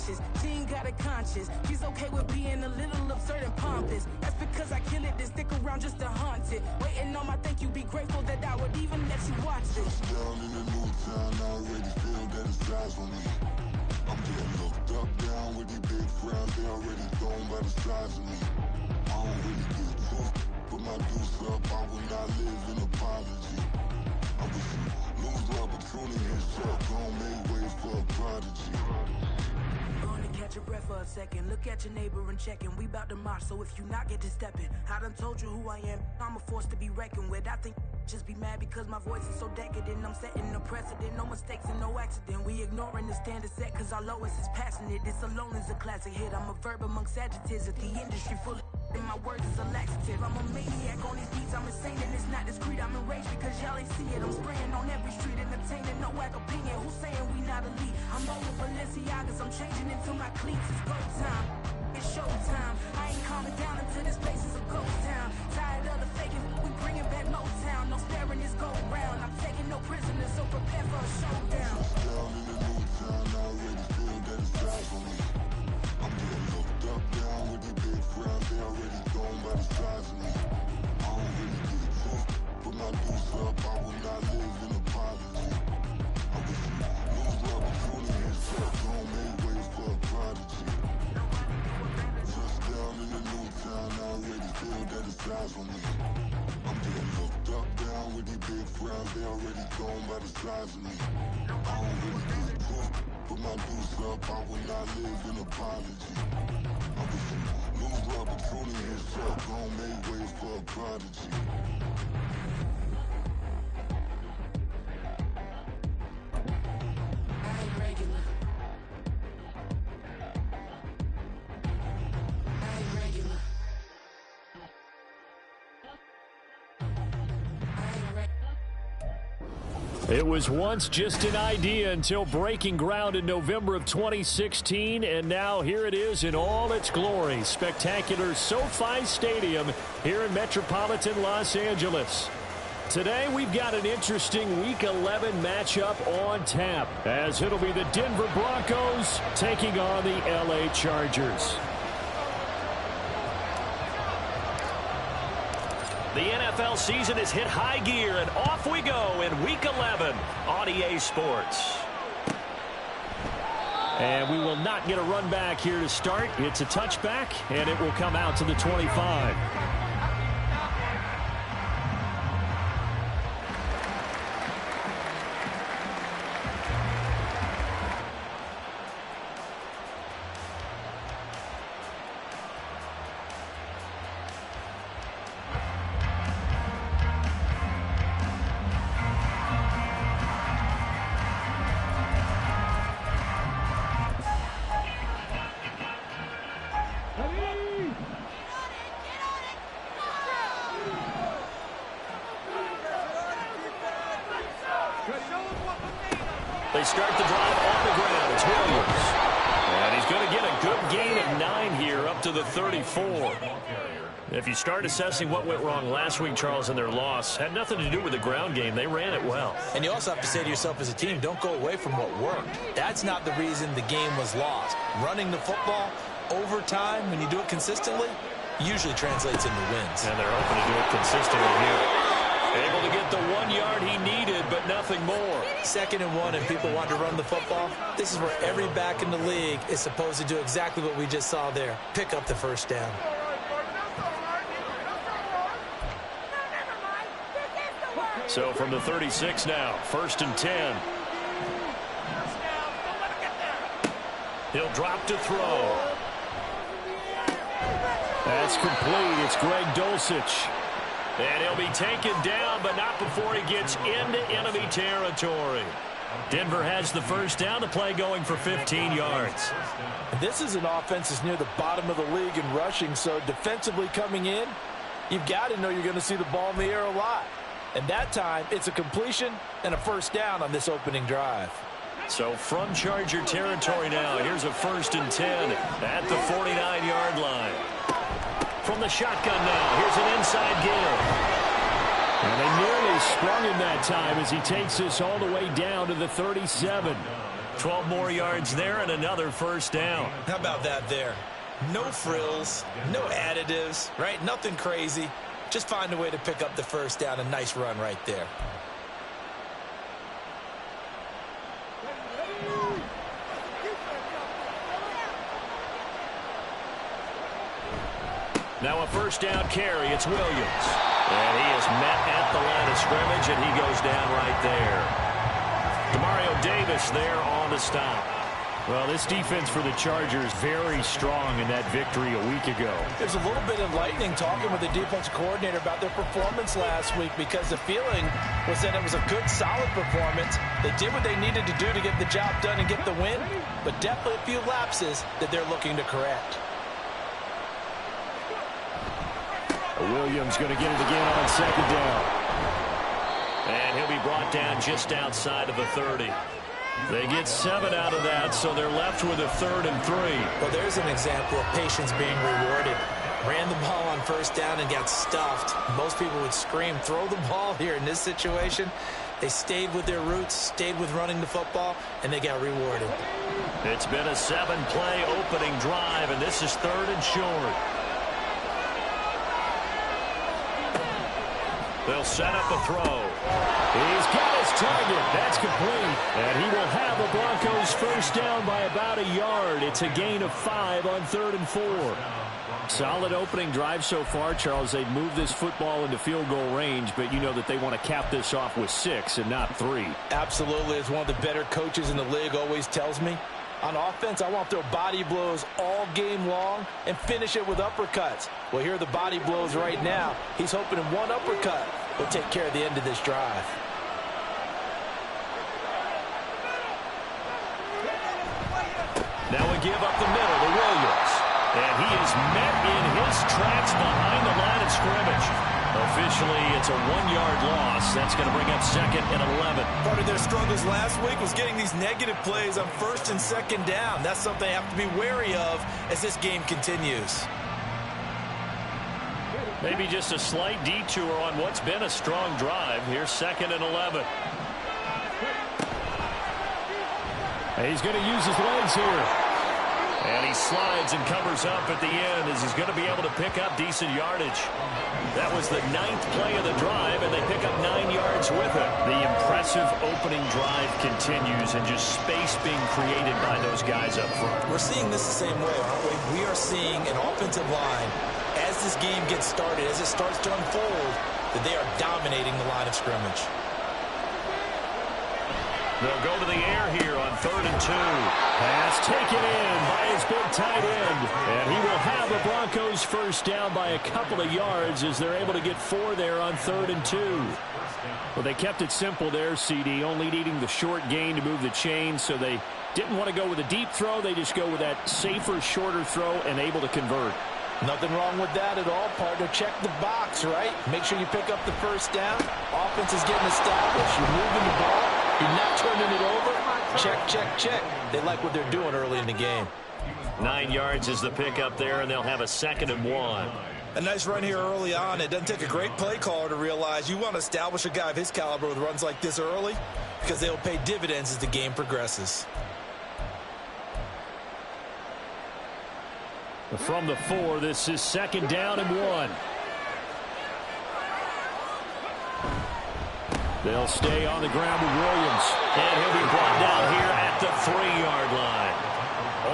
conscious. She ain't got a conscience. She's okay with being a little absurd and pompous. That's because I kill it, then stick around just to haunt it. Waiting on my thank you, be grateful that I would even let you watch this. Down in the new town, I already feel that it's eyes on me. I'm getting looked up, down with these big frowns. They already thrown by the size of me. I don't really get took, put my deuce up. I will not live in apology. I wish you lose the opportunity and shut. Don't make way for a prodigy. Gonna catch your breath for a second. Look at your neighbor and check in. We bout to march, so if you not get to stepping. I done told you who I am. I'm a force to be reckoned with. I think just be mad because my voice is so decadent. I'm setting a precedent. No mistakes and no accident. We ignoring the standard set cause our lowest is passionate. This alone is a classic hit. I'm a verb amongst adjectives. At the industry full of and my words is a laxative. I'm a maniac on these beats. I'm insane and it's not discreet. I'm enraged because y'all ain't see it. I'm spraying on every street, entertaining no whack opinion. Who's saying we not elite? I'm over Balenciagas. I'm changing into my cleats. It's go time. It's showtime. I ain't calming down until this place is a ghost town. Tired of the faking. We bringing back Motown. No staring this go round. I'm taking no prisoners, so prepare for a showdown. Down in the new town, I already feel that it's eyes on me. I'm getting looked up, down with these big frowns. They already thrown by the size of me. I don't really get took, put my deuce up. I will not live in apology. I wish you lose the opportunity and shut. Don't make way for a prodigy. Just down in the new town, I already feel that it's eyes on me. I'm getting looked up, down with these big frowns. They already thrown by the size of me. I don't really get took, put my deuce up. I will not live in apology. I wish you lose the opportunity and shut. Don't make way for a prodigy. I ain't regular. I ain't regular. It was once just an idea until breaking ground in November of 2016, and now here it is in all its glory. Spectacular SoFi Stadium here in metropolitan Los Angeles. Today we've got an interesting Week 11 matchup on tap, as it'll be the Denver Broncos taking on the LA Chargers. The NFL season has hit high gear, and off we go in Week 11 on EA Sports. And we will not get a run back here to start. It's a touchback, and it will come out to the 25. They start the drive on the ground. It's Williams. And he's going to get a good gain of 9 here up to the 34. If you start assessing what went wrong last week, Charles, in their loss, had nothing to do with the ground game. They ran it well. And you also have to say to yourself as a team, don't go away from what worked. That's not the reason the game was lost. Running the football over time, when you do it consistently, usually translates into wins. And they're hoping to do it consistently here. Able to get the 1 yard he needed, but nothing more. 2nd and 1, and people want to run the football. This is where every back in the league is supposed to do exactly what we just saw there. Pick up the first down. So from the 36 now, 1st and 10. He'll drop to throw. That's complete. It's Greg Dulcich. And he'll be taken down, but not before he gets into enemy territory. Denver has the first down. The play going for 15 yards. This is an offense that's near the bottom of the league in rushing, so defensively coming in, you've got to know you're going to see the ball in the air a lot. And that time, it's a completion and a first down on this opening drive. So from Charger territory now, here's a 1st and 10 at the 49-yard line. From the shotgun now, here's an inside give. And they nearly sprung him that time as he takes this all the way down to the 37. 12 more yards there and another first down. How about that there? No frills, no additives, right? Nothing crazy. Just find a way to pick up the first down. A nice run right there. Now a first down carry. It's Williams. And he is met at the line of scrimmage, and he goes down right there. Demario Davis there on the stop. Well, this defense for the Chargers very strong in that victory a week ago. There's a little bit enlightening talking with the defensive coordinator about their performance last week, because the feeling was that it was a good, solid performance. They did what they needed to do to get the job done and get the win, but definitely a few lapses that they're looking to correct. Williams going to get it again on second down. And he'll be brought down just outside of the 30. They get 7 out of that, so they're left with a 3rd and 3. Well, there's an example of patience being rewarded. Ran the ball on first down and got stuffed. Most people would scream, throw the ball here. In this situation, they stayed with their roots, stayed with running the football, and they got rewarded. It's been a 7-play opening drive, and this is 3rd and short. They'll set up a throw. He's got his target. That's complete. And he will have the Broncos first down by about a yard. It's a gain of 5 on 3rd and 4. Solid opening drive so far, Charles. They've moved this football into field goal range, but you know that they want to cap this off with 6 and not 3. Absolutely. As one of the better coaches in the league always tells me, on offense, I want to throw body blows all game long and finish it with uppercuts. Well, here are the body blows right now. He's hoping in one uppercut will take care of the end of this drive. Now we give up the middle to Williams. And he is met in his tracks behind the line of scrimmage. Officially, it's a 1-yard loss. That's going to bring up 2nd and 11. Part of their struggles last week was getting these negative plays on 1st and 2nd down. That's something they have to be wary of as this game continues. Maybe just a slight detour on what's been a strong drive. Here's 2nd and 11. He's going to use his legs here. And he slides and covers up at the end as he's going to be able to pick up decent yardage. That was the 9th play of the drive, and they pick up 9 yards with it. The impressive opening drive continues, and just space being created by those guys up front. We're seeing this the same way, aren't we? We are seeing an offensive line, as this game gets started, as it starts to unfold, that they are dominating the line of scrimmage. They'll go to the air here on 3rd and 2. Pass taken in by his big tight end. And he will have the Broncos first down by a couple of yards as they're able to get 4 there on 3rd and 2. Well, they kept it simple there, CD, only needing the short gain to move the chain, so they didn't want to go with a deep throw. They just go with that safer, shorter throw and able to convert. Nothing wrong with that at all, partner. Check the box, right? Make sure you pick up the first down. Offense is getting established. You're moving the ball. You're not turning it over. Check, check, check. They like what they're doing early in the game. 9 yards is the pickup there, and they'll have a 2nd and 1. A nice run here early on. It doesn't take a great play caller to realize you want to establish a guy of his caliber with runs like this early, because they'll pay dividends as the game progresses. From the 4, this is 2nd down and 1. They'll stay on the ground with Williams. And he'll be brought down here at the 3-yard line.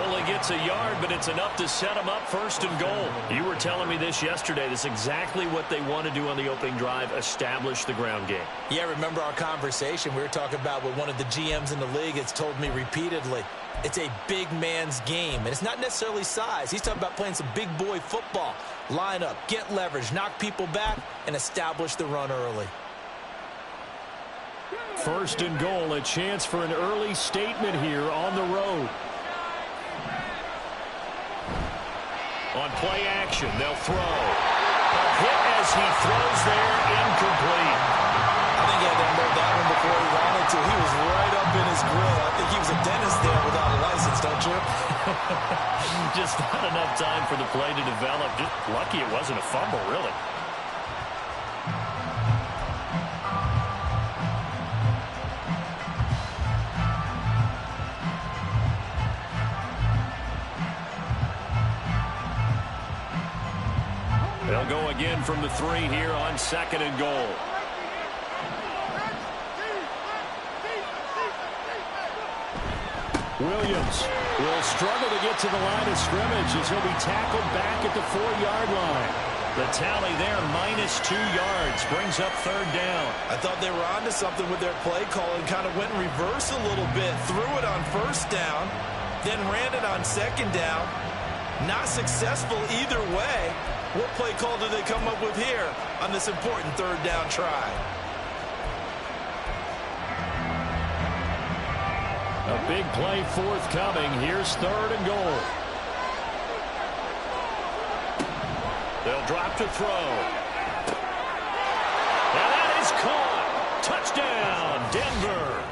Only gets a yard, but it's enough to set him up 1st and goal. You were telling me this yesterday. This is exactly what they want to do on the opening drive, establish the ground game. Yeah, remember our conversation? We were talking about what one of the GMs in the league has told me repeatedly. It's a big man's game, and it's not necessarily size. He's talking about playing some big boy football. Line up, get leverage, knock people back, and establish the run early. 1st and goal, a chance for an early statement here on the road. On play action, they'll throw. A hit as he throws there, incomplete. I think he had to unload that one before he wanted to. He was right up in his grill. I think he was a dentist there without a license, don't you? Just not enough time for the play to develop. Just lucky it wasn't a fumble, really. They'll go again from the 3 here on 2nd and goal. Williams will struggle to get to the line of scrimmage as he'll be tackled back at the 4-yard line. The tally there, -2 yards, brings up 3rd down. I thought they were onto something with their play call and kind of went in reverse a little bit. Threw it on 1st down, then ran it on 2nd down. Not successful either way. What play call do they come up with here on this important 3rd down try? A big play forthcoming. Here's 3rd and goal. They'll drop to throw. And that is caught. Touchdown, Denver.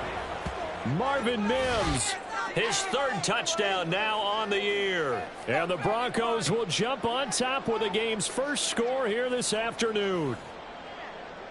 Marvin Mims, his 3rd touchdown now on the year. And the Broncos will jump on top with the game's first score here this afternoon.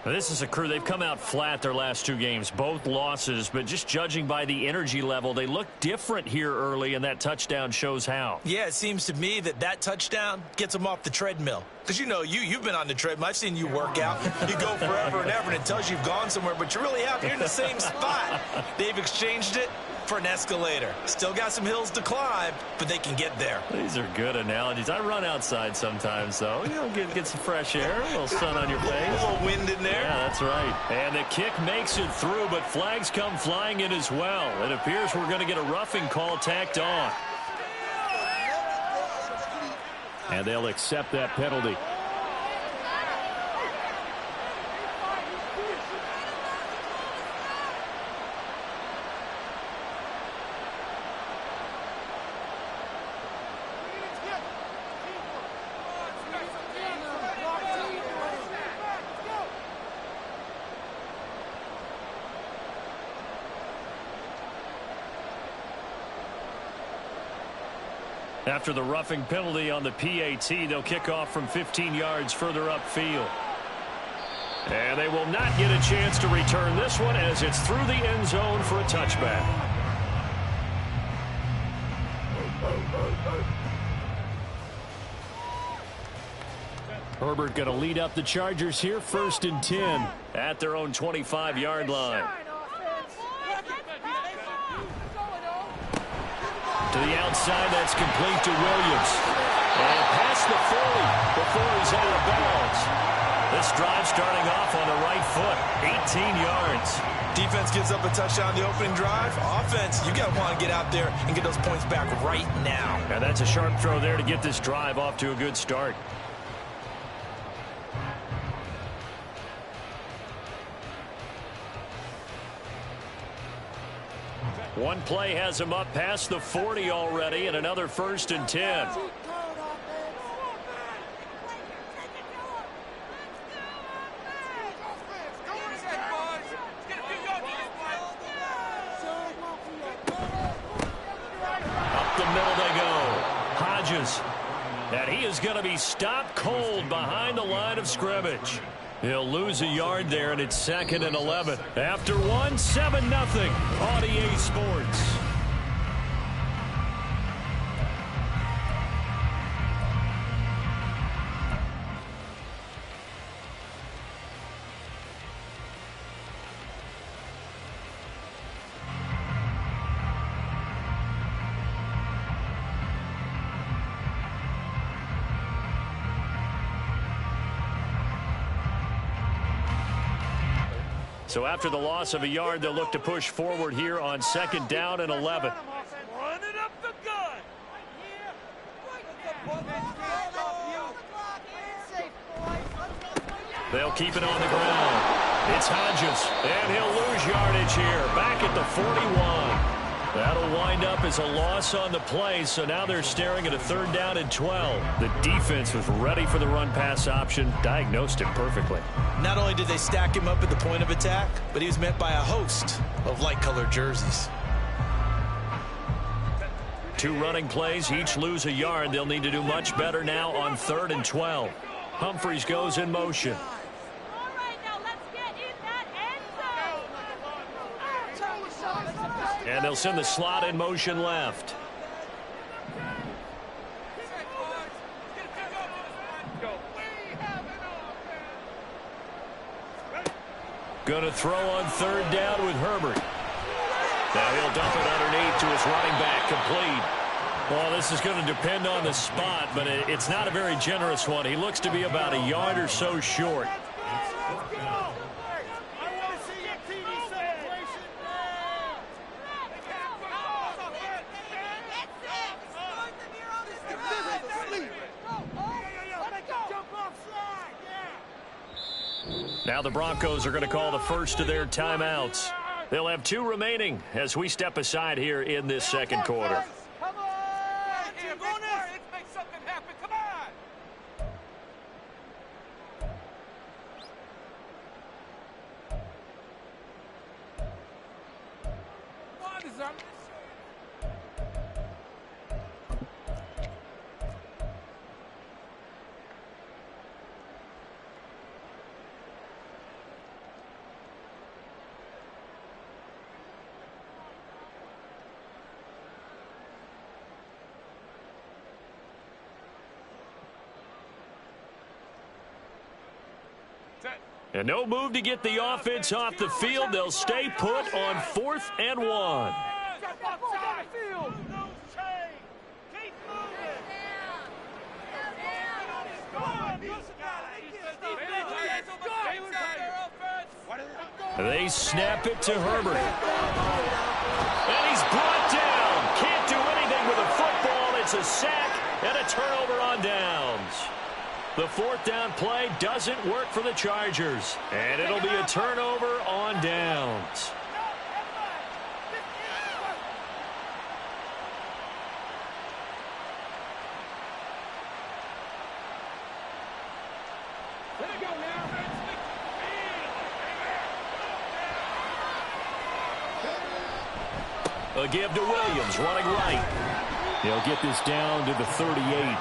This is a crew. They've come out flat their last 2 games, both losses, but just judging by the energy level, they look different here early, and that touchdown shows how. Yeah, it seems to me that touchdown gets them off the treadmill. Because, you know, you've been on the treadmill. I've seen you work out. You go forever and ever, and it tells you you've gone somewhere, but you really have. You're in the same spot. They've exchanged it for an escalator. Still got some hills to climb, but they can get there. These are good analogies. I run outside sometimes, though. You know, get some fresh air, a little sun on your face. A little wind in there. Yeah, that's right. And the kick makes it through, but flags come flying in as well. It appears we're going to get a roughing call tacked on. And they'll accept that penalty. After the roughing penalty on the PAT, they'll kick off from 15 yards further upfield. And they will not get a chance to return this one as it's through the end zone for a touchback. Herbert going to lead up the Chargers here, 1st and 10. At their own 25-yard line. To the outside, that's complete to Williams. And past the 40 before he's out of bounds. This drive starting off on the right foot, 18 yards. Defense gives up a touchdown on the opening drive. Offense, you got to want to get out there and get those points back right now. And that's a sharp throw there to get this drive off to a good start. One play has him up past the 40 already, and another 1st and 10. Up the middle they go. Hodges. And he is going to be stopped cold behind the line of scrimmage. He'll lose a yard there, and it's 2nd and 11. After 1, 7-0 on EA Sports. So after the loss of a yard, they'll look to push forward here on 2nd down and 11. Running up the gun. They'll keep it on the ground. It's Hodges, and he'll lose yardage here. Back at the 41. That'll wind up as a loss on the play, so now they're staring at a 3rd down and 12. The defense was ready for the run-pass option, diagnosed it perfectly. Not only did they stack him up at the point of attack, but he was met by a host of light-colored jerseys. 2 running plays, each lose a yard. They'll need to do much better now on 3rd and 12. Humphries goes in motion. And they'll send the slot in motion left. Going to throw on third down with Herbert. Now he'll dump it underneath to his running back, complete. Well, this is going to depend on the spot, but it's not a very generous one. He looks to be about a yard or so short. Now the Broncos are going to call the first of their timeouts. They'll have 2 remaining as we step aside here in this second quarter. Come on! Let's make something happen. Come on! What is up? And no move to get the offense off the field. They'll stay put on 4th and 1. They snap it to Herbert. And he's brought down. Can't do anything with a football. It's a sack and a turnover on downs. The 4th down play doesn't work for the Chargers. And it'll be a turnover on downs. A give to Williams, running right. They'll get this down to the 38.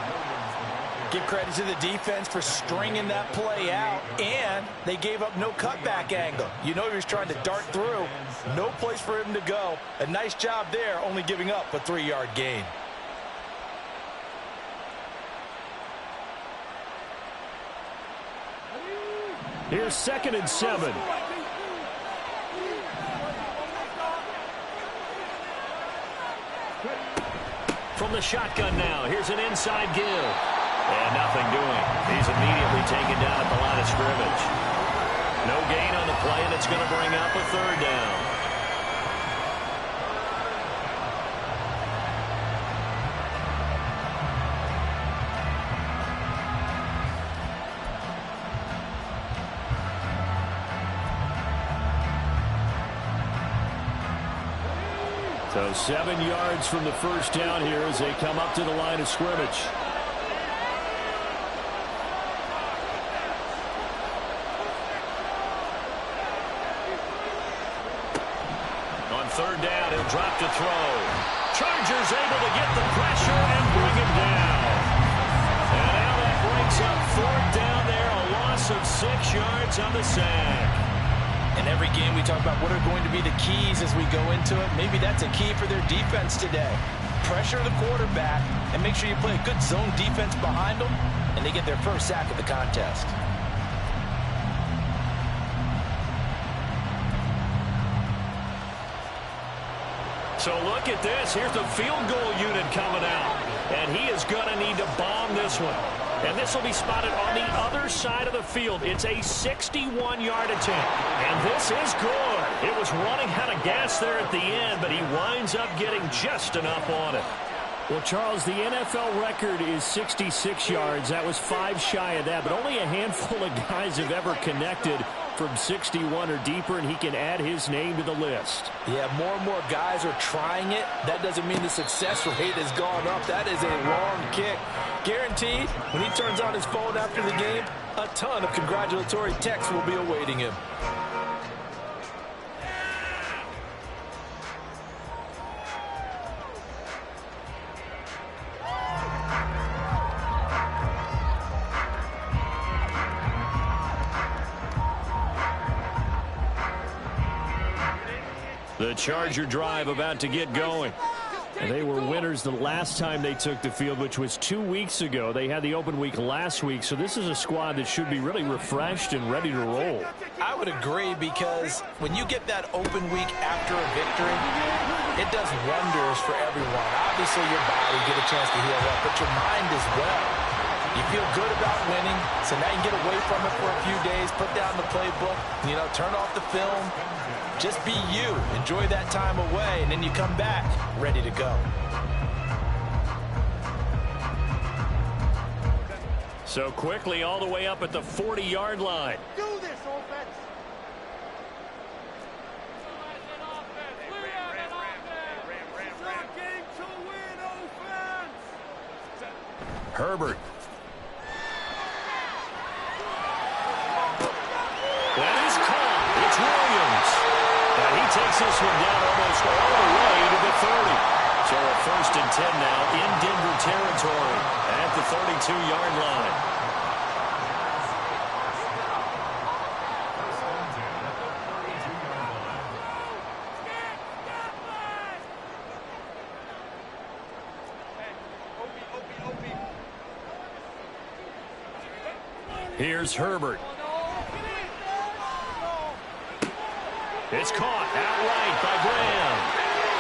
Give credit to the defense for stringing that play out, and they gave up no cutback angle. You know he was trying to dart through. No place for him to go. A nice job there, only giving up a 3-yard gain. Here's 2nd and 7. From the shotgun now, here's an inside give. And nothing doing. He's immediately taken down at the line of scrimmage. No gain on the play, and it's going to bring up a 3rd down. So 7 yards from the first down here as they come up to the line of scrimmage. On 3rd down, he'll drop to throw. Chargers able to get the pressure and bring him down. And now that brings up 4th down there, a loss of 6 yards on the sack. In every game, we talk about what are going to be the keys as we go into it. Maybe that's a key for their defense today. Pressure the quarterback and make sure you play a good zone defense behind them, and they get their first sack of the contest. So look at this. Here's the field goal unit coming out. And he is going to need to bomb this one. And this will be spotted on the other side of the field. It's a 61-yard attempt. And this is good. It was running out of gas there at the end, but he winds up getting just enough on it. Well, Charles, the NFL record is 66 yards. That was 5 shy of that, but only a handful of guys have ever connected from 61 or deeper, and he can add his name to the list. Yeah, more and more guys are trying it. That doesn't mean the success rate has gone up. That is a long kick. Guaranteed, when he turns on his phone after the game, a ton of congratulatory texts will be awaiting him. The Charger drive about to get going. They were winners the last time they took the field, which was 2 weeks ago. They had the open week last week, so this is a squad that should be really refreshed and ready to roll. I would agree, because when you get that open week after a victory, it does wonders for everyone. Obviously, your body get a chance to heal up, but your mind as well. You feel good about winning, so now you can get away from it for a few days, put down the playbook, turn off the film. Just be you. Enjoy that time away, and then you come back ready to go. So quickly all the way up at the 40-yard line. Do this, offense. Herbert. That is caught. It's Williams. And he takes this one down almost all the way to the 30. So a 1st and 10 now in Denver territory at the 32-yard line. Here's Herbert. It's caught outright by Graham.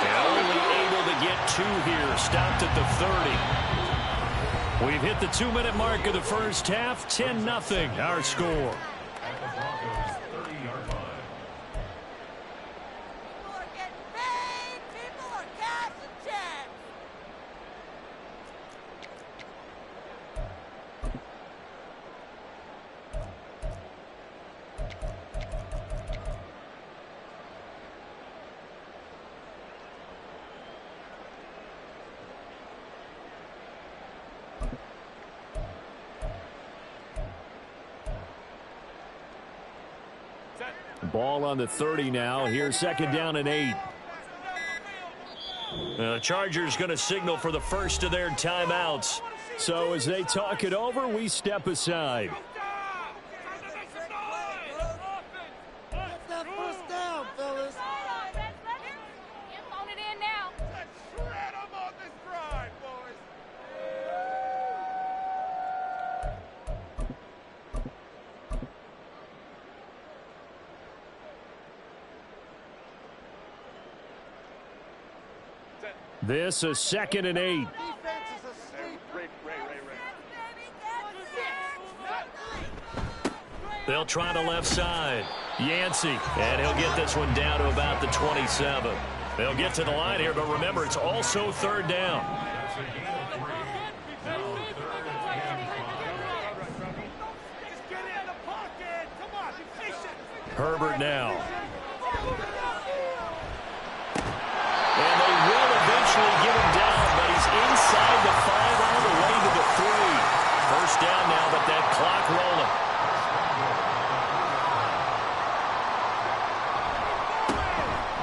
And only able to get 2 here. Stopped at the 30. We've hit the 2-minute mark of the first half. 10-0 our score. Ball on the 30 now. Here's 2nd down and 8. The Chargers going to signal for the first of their timeouts. So as they talk it over, we step aside. This is 2nd and 8. They'll try the left side. Yancey, and he'll get this one down to about the 27. They'll get to the line here, but remember, it's also 3rd down. Herbert now. And they will eventually get him down, but he's inside the 5 all the way to the 3. First down now, but that clock rolling.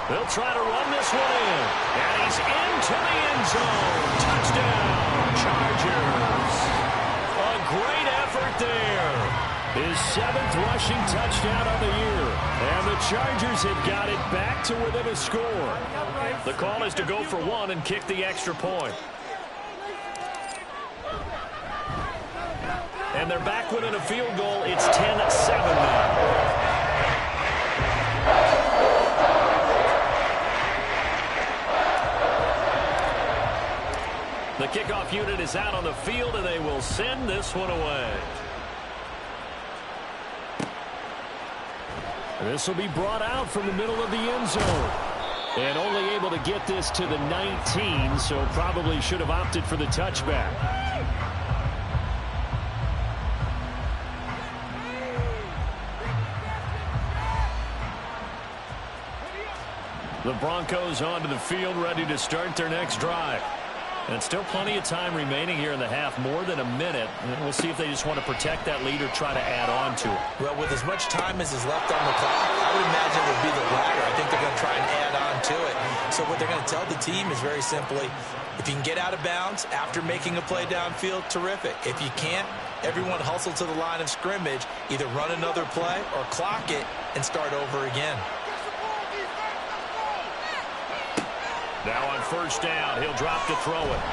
They'll try to run this one in. And he's into the end zone. Touchdown, Chargers. A great effort there. His 7th rushing touchdown of the year. And the Chargers have got it back to within a score. The call is to go for 1 and kick the extra point. And they're back within a field goal. It's 10-7 now. The kickoff unit is out on the field, and they will send this one away. This will be brought out from the middle of the end zone. And only able to get this to the 19, so probably should have opted for the touchback. The Broncos onto the field, ready to start their next drive. And still plenty of time remaining here in the half, more than a minute. And we'll see if they just want to protect that lead or try to add on to it. Well, with as much time as is left on the clock, I would imagine it would be the latter. I think they're going to try and add on to it. So what they're going to tell the team is very simply, if you can get out of bounds after making a play downfield, terrific. If you can't, everyone hustle to the line of scrimmage, either run another play or clock it and start over again. Now on first down, he'll drop to throw it.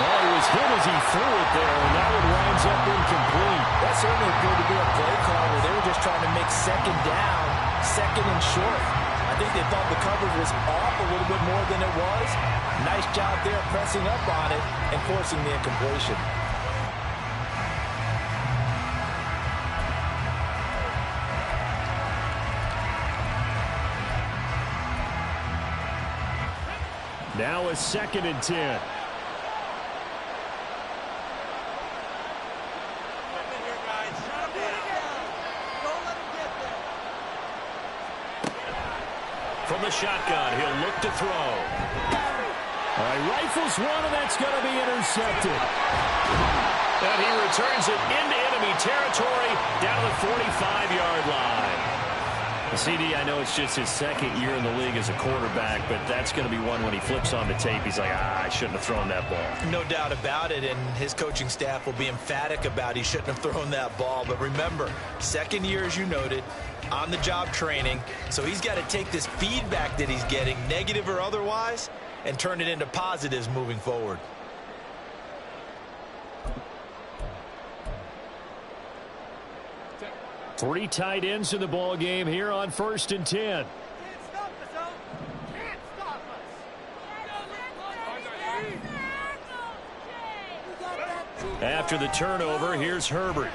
Well, he was hit as he threw it there, and that one winds up incomplete. That certainly appeared to be a play call where they were just trying to make second down, second and short. I think they thought the coverage was off a little bit more than it was. Nice job there pressing up on it and forcing the incompletion. Now a 2nd and 10. From the shotgun, he'll look to throw. All right, rifles one, and that's going to be intercepted. And he returns it into enemy territory down the 45-yard line. CD, I know it's just his 2nd year in the league as a quarterback, but that's going to be one when he flips on the tape. He's like, I shouldn't have thrown that ball. No doubt about it, and his coaching staff will be emphatic about he shouldn't have thrown that ball. But remember, 2nd year, as you noted, on-the-job training, so he's got to take this feedback that he's getting, negative or otherwise, and turn it into positives moving forward. Three tight ends in the ball game here on 1st and 10. After the turnover, here's Herbert.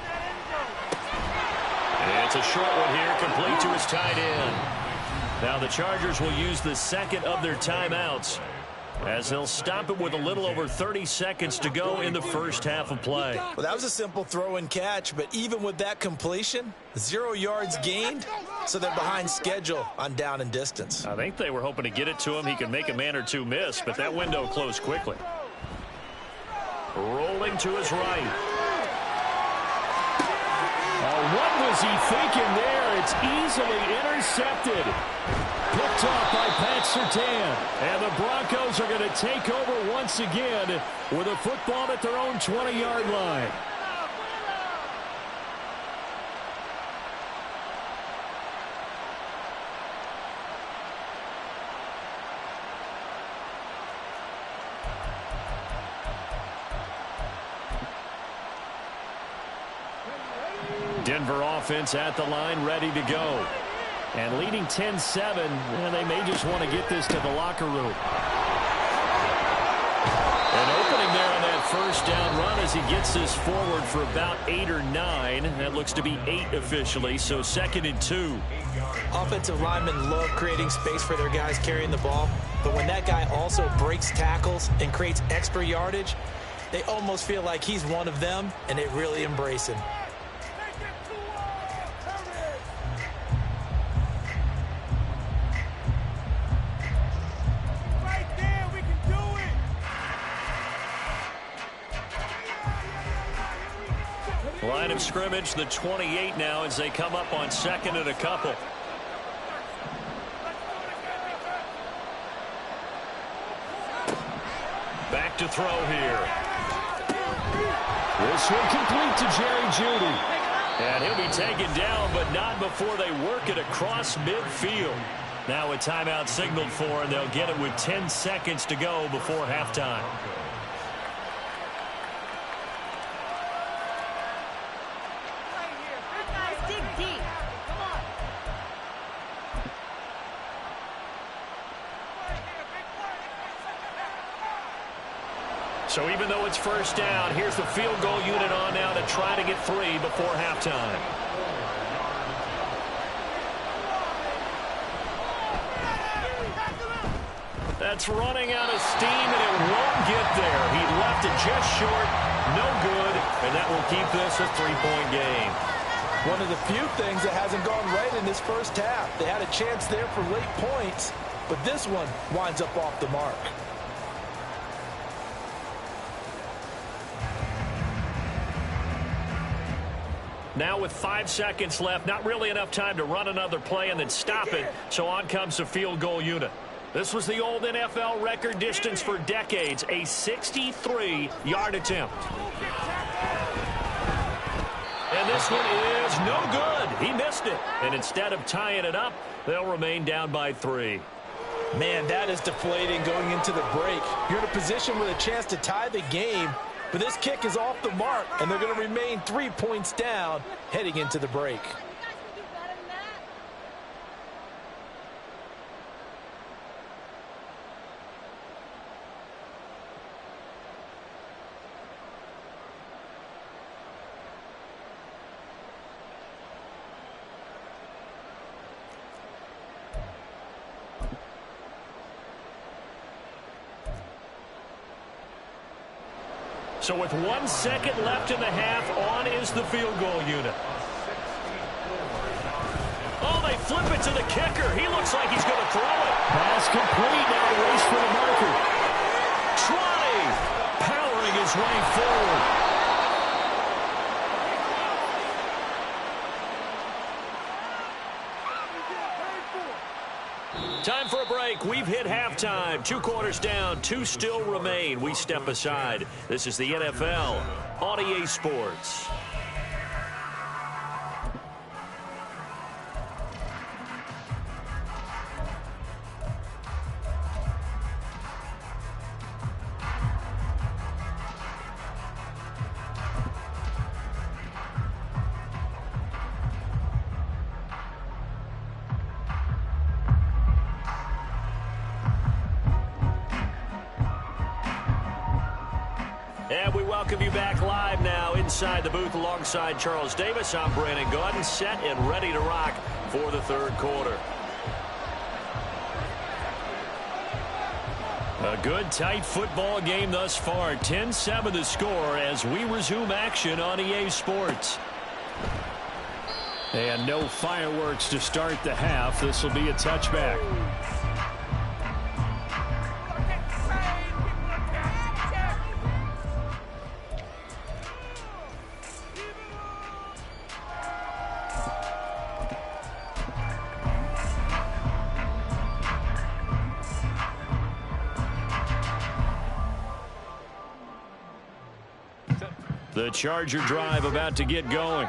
And it's a short one here, complete to his tight end. Now the Chargers will use the 2nd of their timeouts as they'll stop it with a little over 30 seconds to go in the first half of play. Well, that was a simple throw and catch, but even with that completion, 0 yards gained, so they're behind schedule on down and distance. I think they were hoping to get it to him. He could make a man or two miss, but that window closed quickly. Rolling to his right. What was he thinking there? It's easily intercepted. Picked off by Pat Surtain. And the Broncos are going to take over once again with a football at their own 20-yard line. Denver offense at the line, ready to go. And leading 10-7, and they may just want to get this to the locker room. An opening there on that first down run as he gets this forward for about 8 or 9. That looks to be 8 officially, so 2nd and 2. Offensive linemen love creating space for their guys carrying the ball, but when that guy also breaks tackles and creates extra yardage, they almost feel like he's one of them, and they really embrace him. Line of scrimmage, the 28 now as they come up on 2nd and a couple. Back to throw here. This one complete to Jerry Jeudy. And he'll be taken down, but not before they work it across midfield. Now a timeout signaled for, and they'll get it with 10 seconds to go before halftime. So even though it's first down, here's the field goal unit on now to try to get 3 before halftime. That's running out of steam, and it won't get there. He left it just short, no good, and that will keep this a 3-point game. One of the few things that hasn't gone right in this first half. They had a chance there for late points, but this one winds up off the mark. Now with 5 seconds left, not really enough time to run another play and then stop it, so on comes the field goal unit. This was the old NFL record distance for decades, a 63-yard attempt. And this one is no good. He missed it. And instead of tying it up, they'll remain down by 3. Man, that is deflating going into the break. You're in a position with a chance to tie the game, but this kick is off the mark, and they're going to remain 3 points down heading into the break. So with 1 second left in the half, on is the field goal unit. Oh, they flip it to the kicker. He looks like he's going to throw it. Pass complete. Now race for the marker. Trotty powering his way forward. Time for a break. We've hit halftime. 2 quarters down. 2 still remain. We step aside. This is the NFL on EA Sports. And we welcome you back live now inside the booth alongside Charles Davis. I'm Brandon Gaudin, set and ready to rock for the third quarter. A good, tight football game thus far. 10-7 the score as we resume action on EA Sports. And no fireworks to start the half. This will be a touchback. The Charger drive about to get going.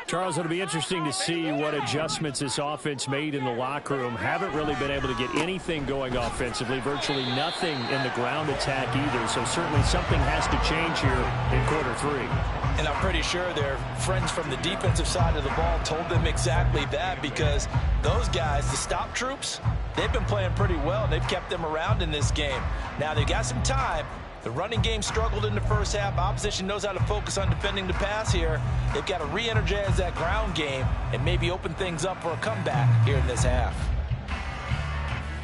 Charles, it'll be interesting to see what adjustments this offense made in the locker room. Haven't really been able to get anything going offensively. Virtually nothing in the ground attack either. So certainly something has to change here in quarter 3. And I'm pretty sure their friends from the defensive side of the ball told them exactly that, because those guys, the stop troops, they've been playing pretty well, and they've kept them around in this game. Now they've got some time. The running game struggled in the first half. Opposition knows how to focus on defending the pass here. They've got to re-energize that ground game and maybe open things up for a comeback here in this half.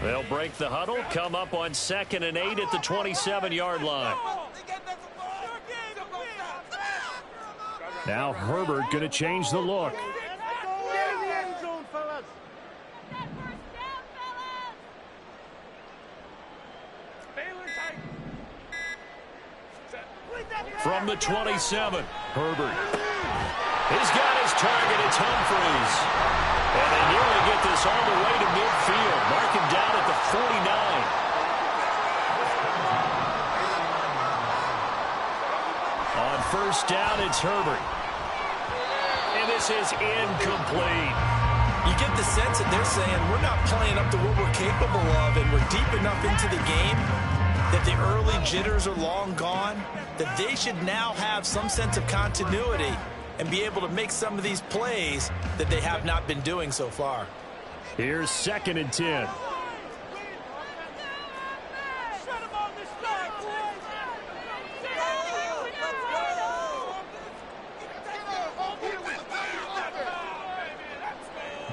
They'll break the huddle, come up on 2nd and 8 at the 27-yard line. Now Herbert going to change the look. From the 27, Herbert. He's got his target. It's Humphreys. And they nearly get this all the way to midfield. Mark him down at the 49. On first down, it's Herbert. And this is incomplete. You get the sense that they're saying we're not playing up to what we're capable of, and we're deep enough into the game that the early jitters are long gone, that they should now have some sense of continuity and be able to make some of these plays that they have not been doing so far. Here's 2nd and 10.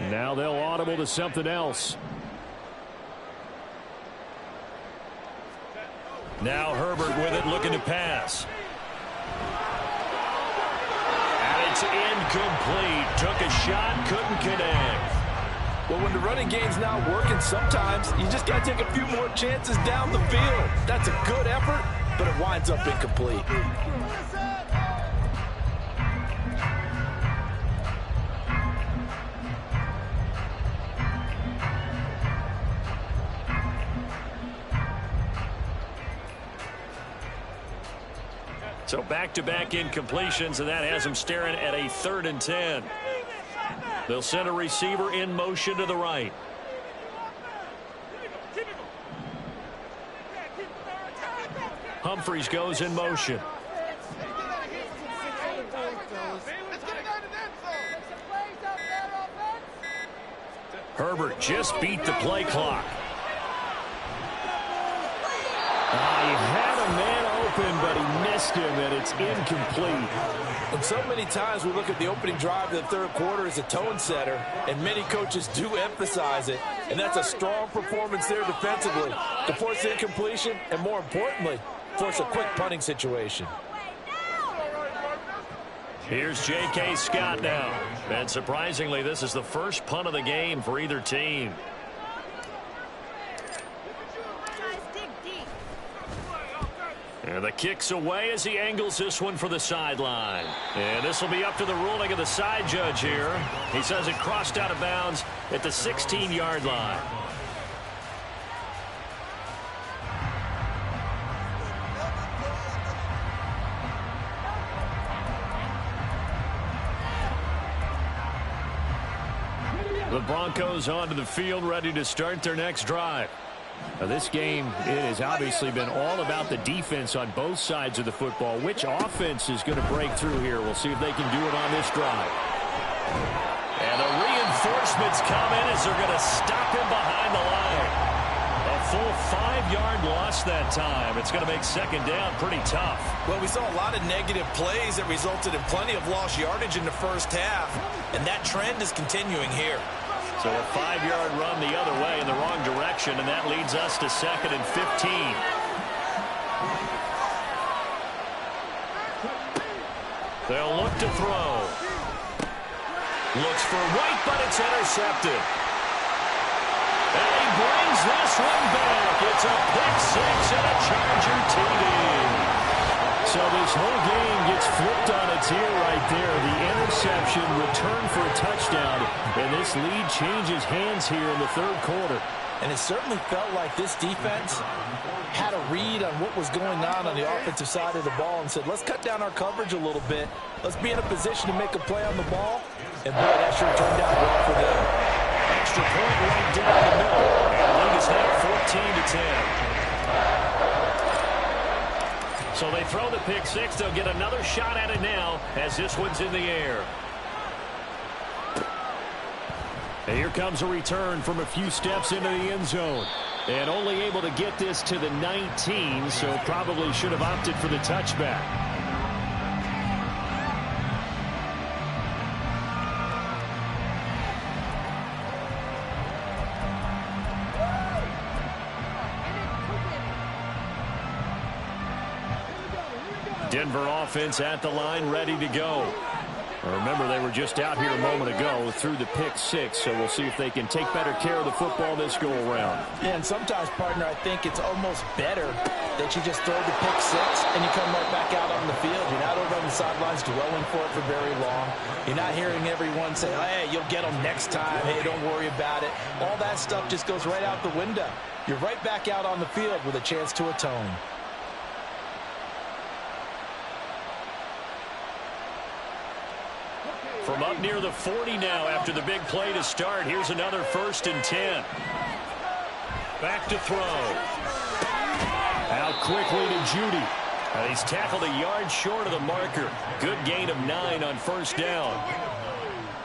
Now they'll audible to something else. Now Herbert with it, looking to pass. And it's incomplete. Took a shot, couldn't connect. Well, when the running game's not working, sometimes you just got to take a few more chances down the field. That's a good effort, but it winds up incomplete. So back-to-back incompletions, and that has them staring at a 3rd and 10. They'll send a receiver in motion to the right. Humphries goes in motion. Herbert just beat the play clock. He had a man open, but he missed him, and it's incomplete. And so many times we look at the opening drive of the third quarter as a tone setter, and many coaches do emphasize it, and that's a strong performance there defensively to force the incompletion and, more importantly, force a quick punting situation. Here's J.K. Scott now. And surprisingly, this is the first punt of the game for either team. And the kick's away as he angles this one for the sideline. And this will be up to the ruling of the side judge here. He says it crossed out of bounds at the 16-yard line. The Broncos onto the field, ready to start their next drive. Now, this game, it has obviously been all about the defense on both sides of the football. Which offense is going to break through here? We'll see if they can do it on this drive. And the reinforcements come in as they're going to stop him behind the line. A full 5-yard loss that time. It's going to make second down pretty tough. Well, we saw a lot of negative plays that resulted in plenty of lost yardage in the first half, and that trend is continuing here. So a 5-yard run the other way in the wrong direction, and that leads us to 2nd and 15. They'll look to throw. Looks for White, but it's intercepted. And he brings this one back. It's a pick six and a Charger TD. So this whole game gets flipped on its ear right there. The interception, return for a touchdown, and this lead changes hands here in the third quarter. And it certainly felt like this defense had a read on what was going on the offensive side of the ball and said, let's cut down our coverage a little bit. Let's be in a position to make a play on the ball. And boy, that sure turned out well for them. Extra point right down the middle. And the lead is now 14-10. So they throw the pick six. They'll get another shot at it now as this one's in the air. And here comes a return from a few steps into the end zone. And only able to get this to the 19, so probably should have opted for the touchback. Denver offense at the line, ready to go. Remember, they were just out here a moment ago through the pick six, so we'll see if they can take better care of the football this go-around. Yeah, and sometimes, partner, I think it's almost better that you just throw the pick six and you come right back out on the field. You're not over on the sidelines dwelling for it for very long. You're not hearing everyone say, hey, you'll get them next time. Hey, don't worry about it. All that stuff just goes right out the window. You're right back out on the field with a chance to atone. From up near the 40 now after the big play to start. Here's another 1st and 10. Back to throw. Out quickly to Judy. He's tackled a yard short of the marker. Good gain of 9 on first down.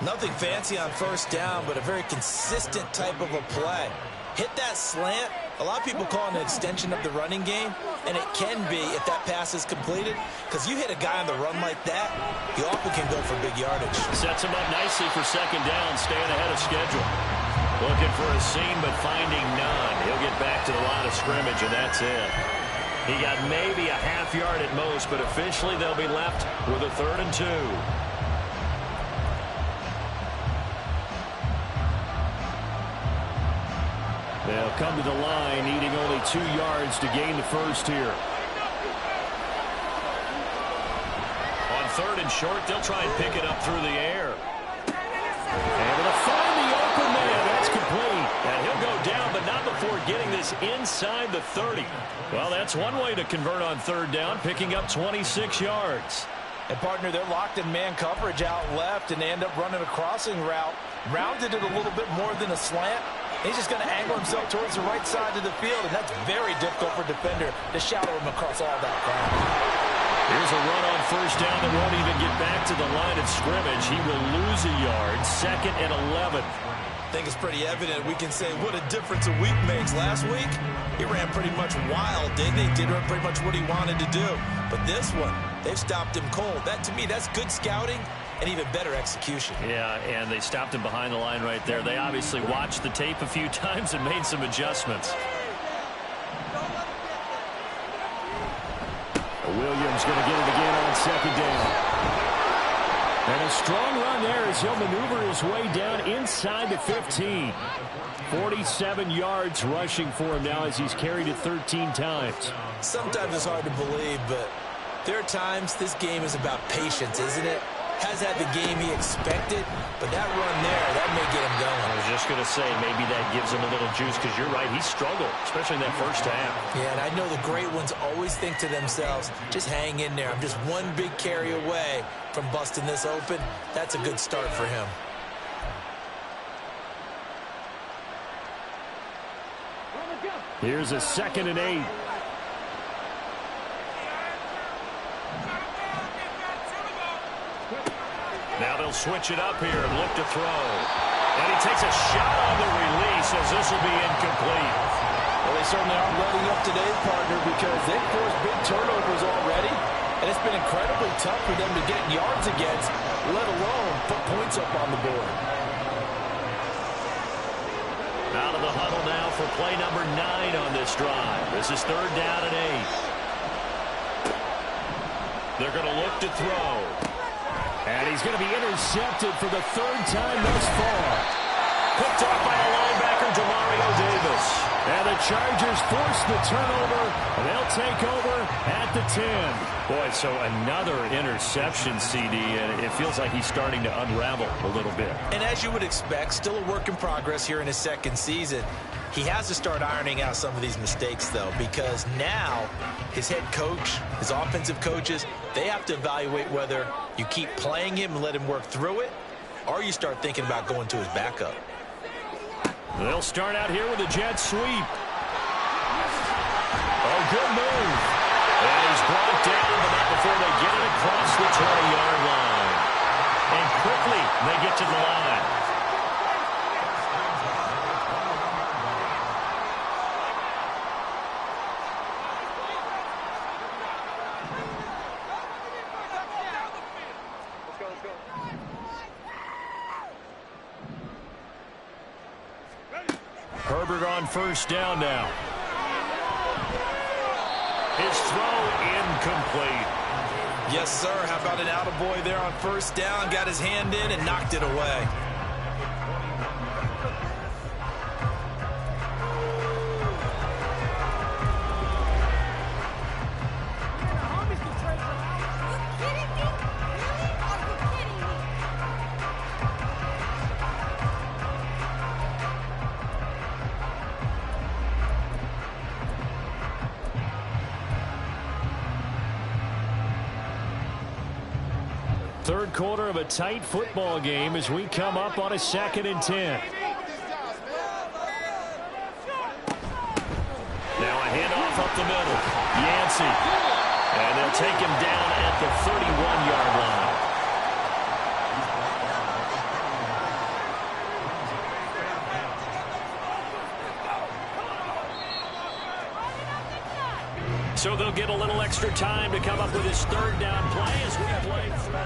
Nothing fancy on first down, but a very consistent type of a play. Hit that slant. A lot of people call it an extension of the running game, and it can be if that pass is completed, because you hit a guy on the run like that, he often can go for big yardage. Sets him up nicely for second down, staying ahead of schedule. Looking for a seam, but finding none. He'll get back to the line of scrimmage, and that's it. He got maybe a half yard at most, but officially they'll be left with a 3rd and 2. They'll come to the line, needing only 2 yards to gain the first here. On 3rd and short, they'll try and pick it up through the air. Able to find the open man. That's complete. And he'll go down, but not before getting this inside the 30. Well, that's one way to convert on 3rd down, picking up 26 yards. And, partner, they're locked in man coverage out left, and they end up running a crossing route. Rounded it a little bit more than a slant. He's just going to angle himself towards the right side of the field, and that's very difficult for a defender to shadow him across all that ground. Here's a run on first down that won't even get back to the line of scrimmage. He will lose a yard, 2nd and 11. I think it's pretty evident. We can say what a difference a week makes. Last week, he ran pretty much wild, didn't he? Did pretty much what he wanted to do. But this one, they've stopped him cold. That, to me, that's good scouting and even better execution. Yeah, and they stopped him behind the line right there. They obviously watched the tape a few times and made some adjustments. Williams going to get it again on 2nd down. And a strong run there as he'll maneuver his way down inside the 15. 47 yards rushing for him now as he's carried it 13 times. Sometimes it's hard to believe, but there are times this game is about patience, isn't it? Has had the game he expected, but that run there, that may get him going. I was just going to say, maybe that gives him a little juice, because you're right, he struggled, especially in that first half. Yeah, and I know the great ones always think to themselves, just hang in there. I'm just one big carry away from busting this open. That's a good start for him. Here's a 2nd and 8. Now they'll switch it up here and look to throw. And he takes a shot on the release as this will be incomplete. Well, they certainly aren't letting up today, partner, because they've forced big turnovers already, and it's been incredibly tough for them to get yards against, let alone put points up on the board. Out of the huddle now for play number 9 on this drive. This is 3rd down and 8. They're going to look to throw. And he's going to be intercepted for the 3rd time thus far. Picked off by the linebacker, Demario Davis. And the Chargers force the turnover, and they'll take over at the 10. Boy, so another interception, CD, and it feels like he's starting to unravel a little bit. And as you would expect, still a work in progress here in his 2nd season. He has to start ironing out some of these mistakes, though, because now his head coach, his offensive coaches, they have to evaluate whether you keep playing him and let him work through it, or you start thinking about going to his backup. They'll start out here with a jet sweep. Oh, good move. And he's brought down, but not before they get it across the 20-yard line. And quickly, they get to the line. Herbert on first down now. His throw incomplete. Yes, sir. How about an attaboy there on first down? Got his hand in and knocked it away. Third quarter of a tight football game as we come up on a 2nd and 10. Now a handoff up the middle. Yancey. And they'll take him down at the 31-yard line. So they'll get a little extra time to come up with his 3rd down play as we play through.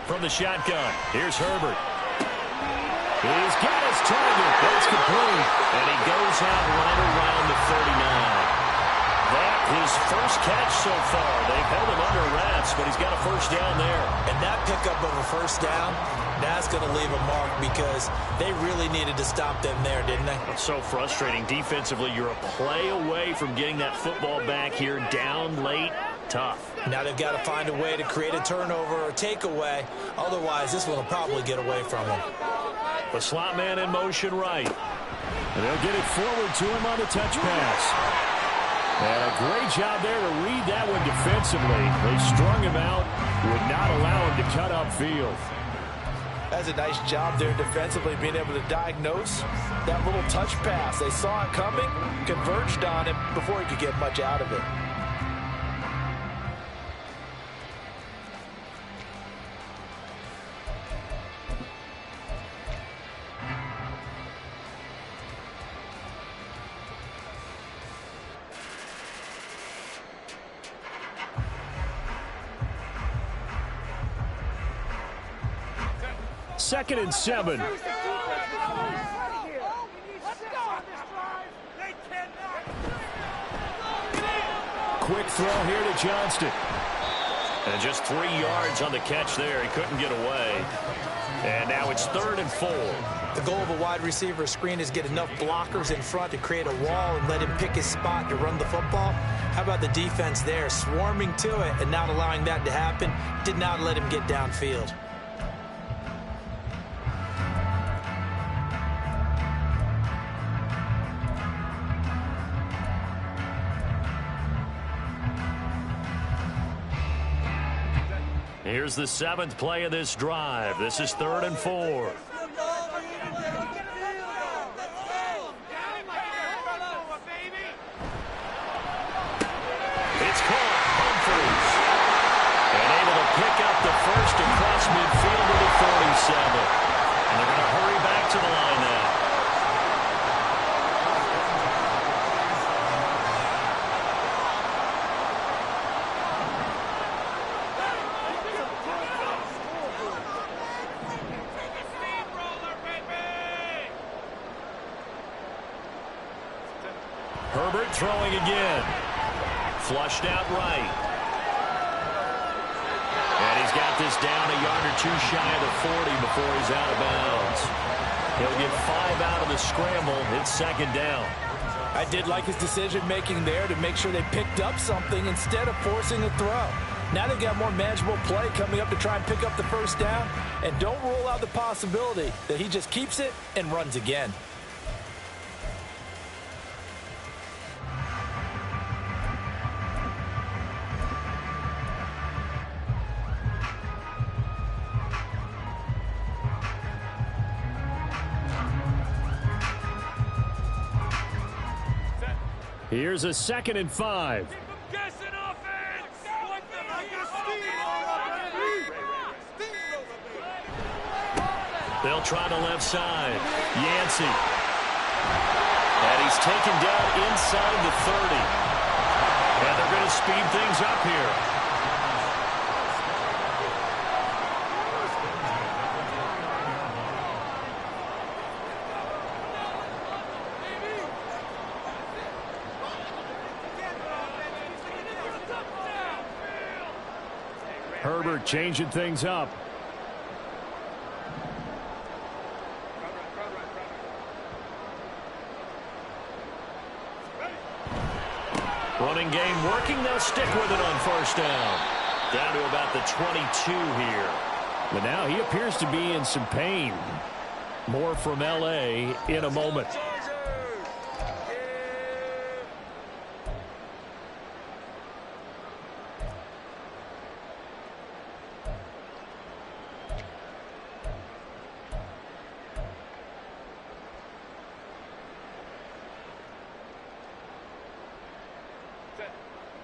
From the shotgun, here's Herbert. He's got his target. That's complete. And he goes out right around the 39. That His first catch so far. They've held him under wraps, but he's got a first down there. And that pickup of a first down, that's going to leave a mark because they really needed to stop them there, didn't they? It's so frustrating. Defensively, you're a play away from getting that football back here. Down late, tough. Now they've got to find a way to create a turnover or takeaway. Otherwise, this one will probably get away from them. The slot man in motion right. And they'll get it forward to him on the touch pass. And a great job there to read that one defensively. They strung him out, would not allow him to cut upfield. That's a nice job there defensively, being able to diagnose that little touch pass. They saw it coming, converged on him before he could get much out of it. Second and 7. Quick throw here to Johnston. And just 3 yards on the catch there. He couldn't get away. And now it's 3rd and 4. The goal of a wide receiver screen is get enough blockers in front to create a wall and let him pick his spot to run the football. How about the defense there, swarming to it and not allowing that to happen? Did not let him get downfield. Here's the 7th play of this drive. This is 3rd and 4. It's caught. Humphries. And able to pick up the first across midfield to the 47. And they're going to hurry back to the line now. Herbert throwing again. Flushed out right. And he's got this down a yard or two shy of the 40 before he's out of bounds. He'll get 5 out of the scramble. It's 2nd down. I did like his decision-making there to make sure they picked up something instead of forcing a throw. Now they've got more manageable play coming up to try and pick up the first down. And don't rule out the possibility that he just keeps it and runs again. Here's a 2nd and 5. They'll try the left side. Yancey. And he's taken down inside the 30. And they're going to speed things up here. Herbert changing things up. Running game working. They'll stick with it on first down. Down to about the 22 here. But now he appears to be in some pain. More from L.A. in a moment.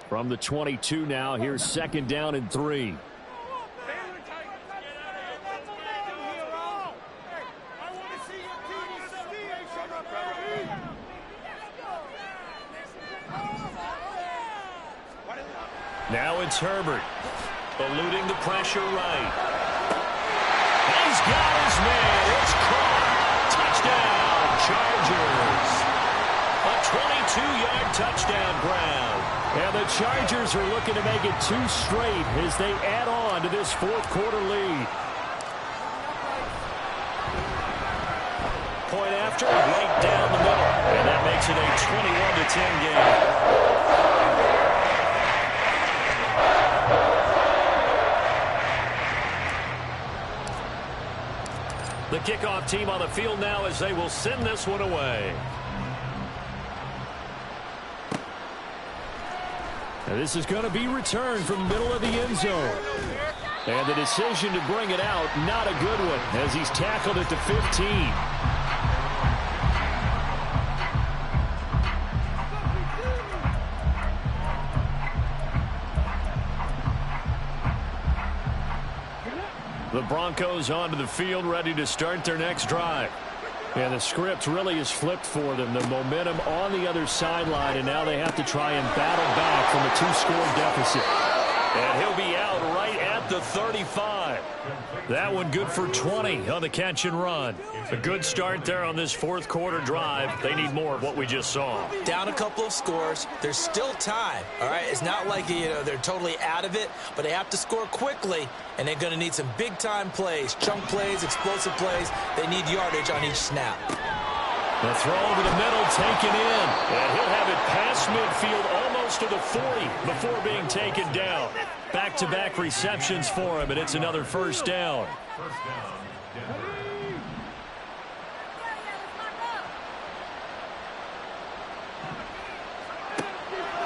From the 22 now, here's 2nd down and 3. Now it's Herbert. Eluding the pressure right. He's got his man. It's caught. Touchdown, Chargers. A 22-yard touchdown grab. And the Chargers are looking to make it 2 straight as they add on to this fourth quarter lead. Point after, right down the middle. And that makes it a 21-10 game. The kickoff team on the field now as they will send this one away. And this is going to be returned from the middle of the end zone. And the decision to bring it out, not a good one, as he's tackled it to 15. The Broncos onto the field, ready to start their next drive. And the script really is flipped for them. The momentum on the other sideline, and now they have to try and battle back from a 2-score deficit. And he'll be out right at the 35. That one good for 20 on the catch and run. A good start there on this fourth quarter drive. They need more of what we just saw. Down a couple of scores. There's still time, all right? It's not like, they're totally out of it, but they have to score quickly, and they're going to need some big-time plays, chunk plays, explosive plays. They need yardage on each snap. The throw over the middle, taken in. And he'll have it past midfield, almost to the 40 before being taken down. Back-to-back receptions for him, and it's another first down.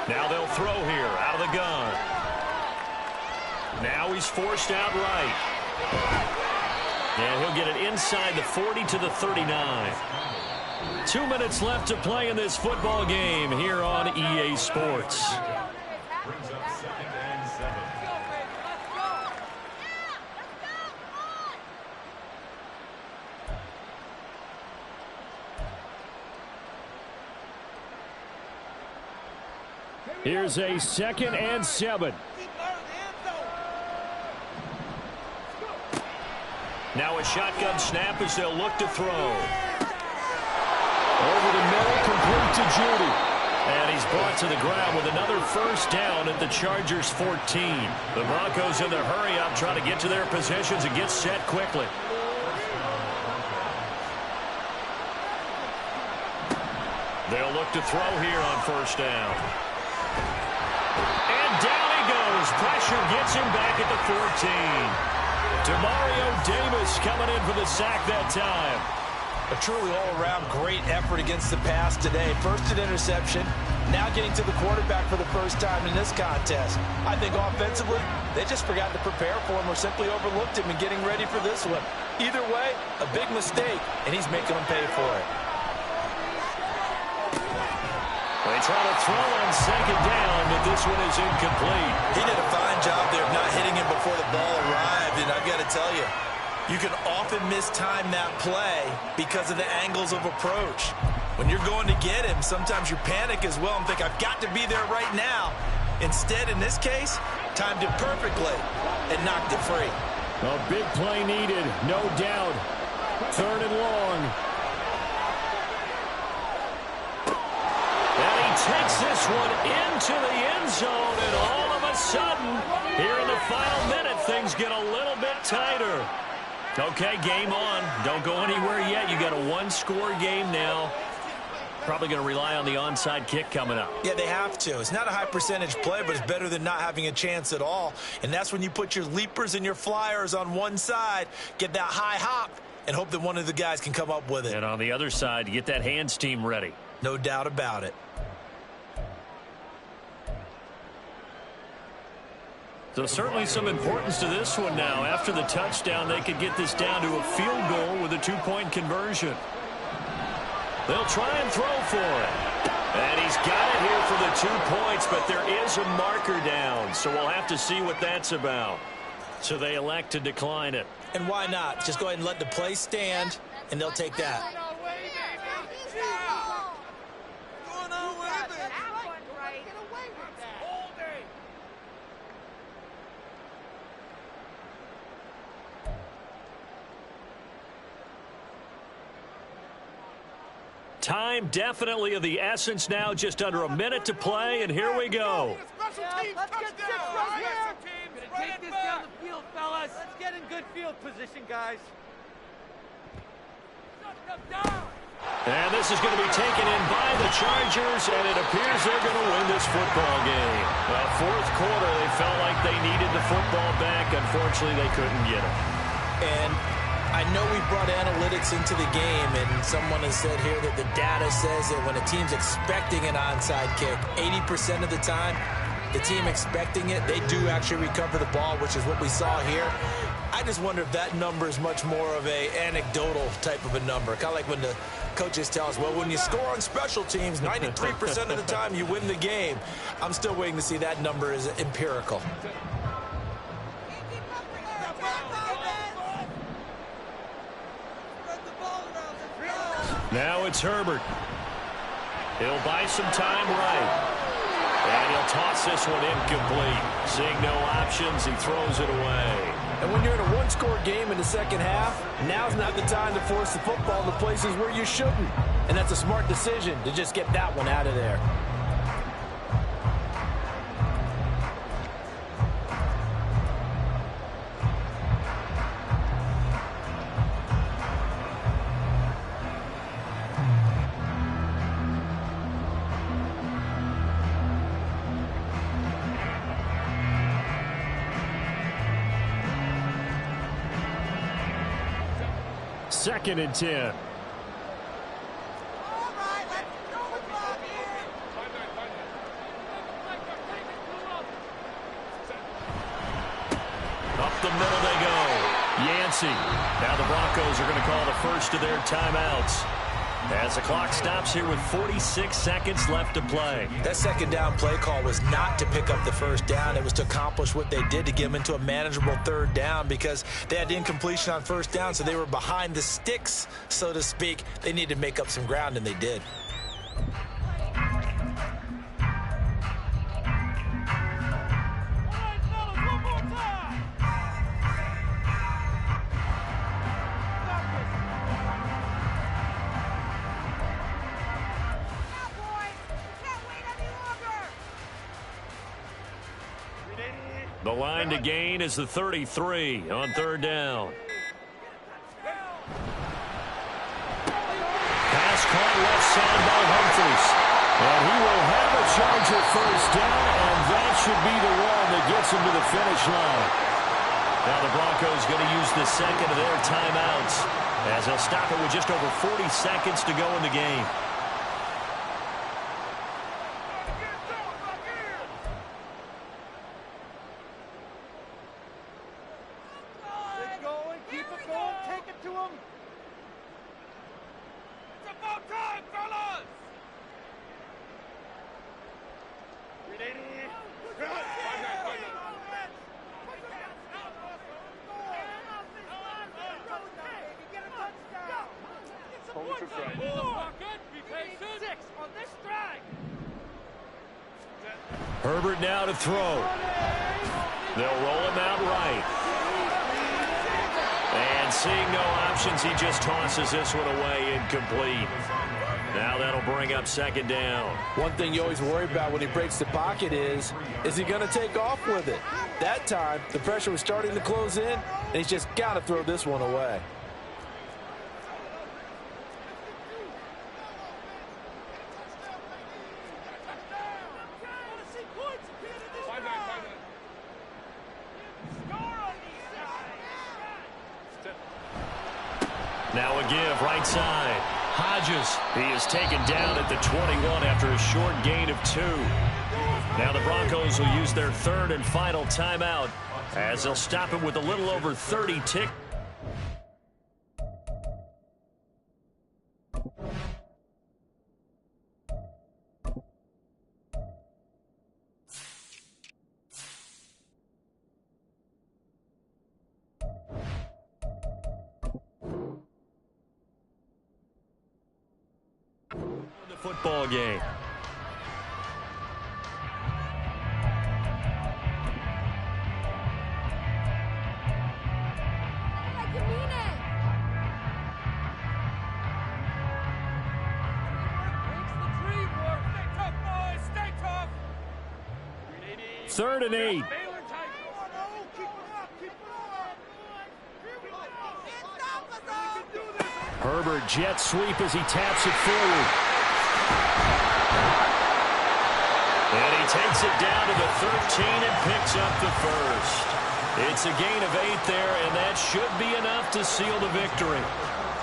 Now they'll throw here, out of the gun. Now he's forced out right. And he'll get it inside the 40 to the 39. 2 minutes left to play in this football game here on EA Sports. Here's a 2nd and 7. Now a shotgun snap as they'll look to throw. Over the middle, complete to Judy. And he's brought to the ground with another first down at the Chargers' 14. The Broncos in their hurry-up trying to get to their positions and get set quickly. They'll look to throw here on first down. And down he goes. Pressure gets him back at the 14. Demario Davis coming in for the sack that time. A truly all-around great effort against the pass today. First an interception, now getting to the quarterback for the first time in this contest. I think offensively, they just forgot to prepare for him or simply overlooked him in getting ready for this one. Either way, a big mistake, and he's making them pay for it. They try to throw on second down, but this one is incomplete. He did a fine job there of not hitting him before the ball arrived, and I've got to tell you, you can often mistime that play because of the angles of approach. When you're going to get him, sometimes you panic as well and think, I've got to be there right now. Instead, in this case, timed it perfectly and knocked it free. A big play needed, no doubt. 3rd and long. And he takes this one into the end zone, and all of a sudden, here in the final minute, things get a little bit tighter. Okay, game on. Don't go anywhere yet. You got a 1-score game now. Probably going to rely on the onside kick coming up. Yeah, they have to. It's not a high percentage play, but it's better than not having a chance at all. And that's when you put your leapers and your flyers on one side, get that high hop, and hope that one of the guys can come up with it. And on the other side, get that hands team ready. No doubt about it. So certainly some importance to this one now. After the touchdown, they could get this down to a field goal with a 2-point conversion. They'll try and throw for it. And he's got it here for the 2 points, but there is a marker down. So we'll have to see what that's about. So they elect to decline it. And why not? Just go ahead and let the play stand, and they'll take that. Time definitely of the essence now. Just under a minute to play, and here we go. Let's get six right here. Gonna take this down the field, fellas. Let's get in good field position, guys. And this is going to be taken in by the Chargers, and it appears they're going to win this football game. Well, fourth quarter, they felt like they needed the football back. Unfortunately, they couldn't get it. And I know we brought analytics into the game, and someone has said here that the data says that when a team's expecting an onside kick, 80% of the time, the team expecting it, they do actually recover the ball, which is what we saw here. I just wonder if that number is much more of a anecdotal type of a number. Kind of like when the coaches tell us, well, when you score on special teams, 93% of the time you win the game. I'm still waiting to see that number is empirical. Now it's Herbert. He'll buy some time right. And he'll toss this one incomplete. Seeing no options, he throws it away. And when you're in a one-score game in the second half, now's not the time to force the football to places where you shouldn't. And that's a smart decision to just get that one out of there. Second and 10. Up the middle they go. Yancey. Now the Broncos are going to call the first of their timeouts as the clock stops here with 46 seconds left to play. That second down play call was not to pick up the first down. It was to accomplish what they did to get them into a manageable third down because they had incompletion on first down, so they were behind the sticks, so to speak. They needed to make up some ground, and they did. The line to gain is the 33 on third down. Pass caught left side by Humphries. And he will have a Charger first down, and that should be the one that gets him to the finish line. Now the Broncos going to use the second of their timeouts as they'll stop it with just over 40 seconds to go in the game. Herbert now to throw. They'll roll him out right. And seeing no options, he just tosses this one away incomplete. Now that'll bring up second down. One thing you always worry about when he breaks the pocket is he going to take off with it? That time, the pressure was starting to close in, and he's just got to throw this one away. Now a give right side. Hodges, he is taken down at the 21 after a short gain of 2. Now the Broncos will use their third and final timeout as they'll stop it with a little over 30 tick. Football game. 3rd and 8. Herbert jet sweep as he taps it forward. And he takes it down to the 13 and picks up the first. It's a gain of 8 there, and that should be enough to seal the victory.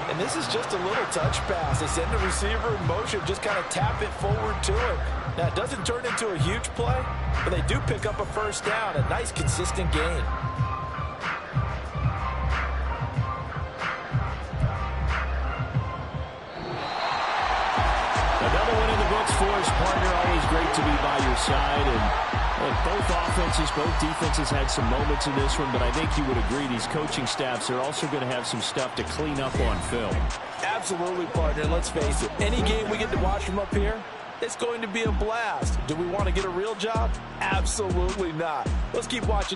And this is just a little touch pass. They send the receiver in motion, just kind of tap it forward to him. Now, it doesn't turn into a huge play, but they do pick up a first down. A nice, consistent gain. Another one in the books for his partner. Always great to be by your side. And both offenses, both defenses had some moments in this one, but I think you would agree these coaching staffs are also going to have some stuff to clean up on film. Absolutely, partner. Let's face it. Any game we get to watch from up here, it's going to be a blast. Do we want to get a real job? Absolutely not. Let's keep watching